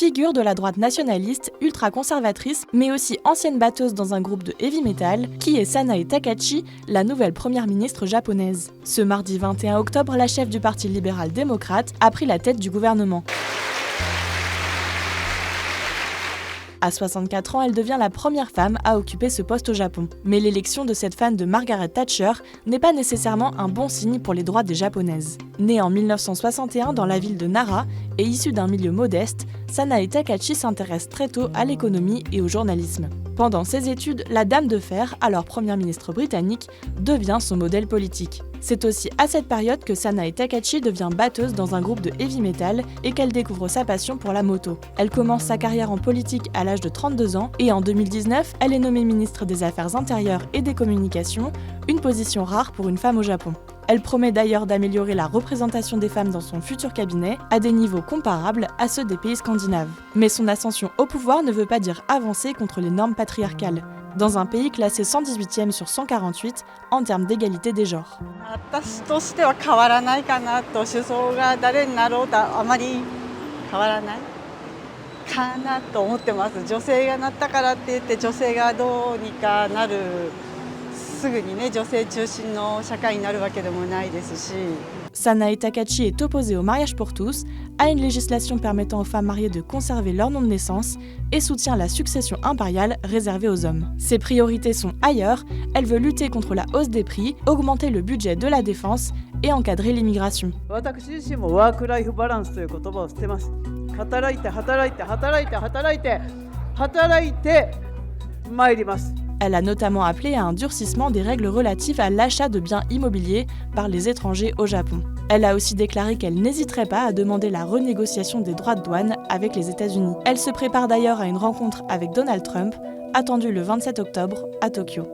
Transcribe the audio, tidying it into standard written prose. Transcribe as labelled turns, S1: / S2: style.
S1: Figure de la droite nationaliste, ultra-conservatrice, mais aussi ancienne batteuse dans un groupe de heavy metal, qui est Sanae Takahashi, la nouvelle première ministre japonaise. Ce mardi 21 octobre, la chef du Parti libéral-démocrate a pris la tête du gouvernement. À 64 ans, elle devient la première femme à occuper ce poste au Japon. Mais l'élection de cette fan de Margaret Thatcher n'est pas nécessairement un bon signe pour les droits des Japonaises. Née en 1961 dans la ville de Nara et issue d'un milieu modeste, Sanae Takahashi s'intéresse très tôt à l'économie et au journalisme. Pendant ses études, la Dame de Fer, alors première ministre britannique, devient son modèle politique. C'est aussi à cette période que Sanae Takahashi devient batteuse dans un groupe de heavy metal et qu'elle découvre sa passion pour la moto. Elle commence sa carrière en politique à l'âge de 32 ans et en 2019, elle est nommée ministre des Affaires intérieures et des Communications, une position rare pour une femme au Japon. Elle promet d'ailleurs d'améliorer la représentation des femmes dans son futur cabinet à des niveaux comparables à ceux des pays scandinaves. Mais son ascension au pouvoir ne veut pas dire avancer contre les normes patriarcales, dans un pays classé 118e sur 148 en termes d'égalité des genres.
S2: 私としては変わらないかなと、首相が誰になろうとあまり変わらないかなと思ってます。女性がなったからって言って女性がどうにかなる、すぐにね女性中心の社会になるわけでもないですし。
S1: Sanae Takahashi est opposée au mariage pour tous, à une législation permettant aux femmes mariées de conserver leur nom de naissance et soutient la succession impériale réservée aux hommes. Ses priorités sont ailleurs, elle veut lutter contre la hausse des prix, augmenter le budget de la défense et encadrer l'immigration.
S3: 私自身もワークライフバランスという言葉を捨てます。働いて働いて働いて働いて働いて参ります。
S1: Elle a notamment appelé à un durcissement des règles relatives à l'achat de biens immobiliers par les étrangers au Japon. Elle a aussi déclaré qu'elle n'hésiterait pas à demander la renégociation des droits de douane avec les États-Unis. Elle se prépare d'ailleurs à une rencontre avec Donald Trump, attendue le 27 octobre à Tokyo.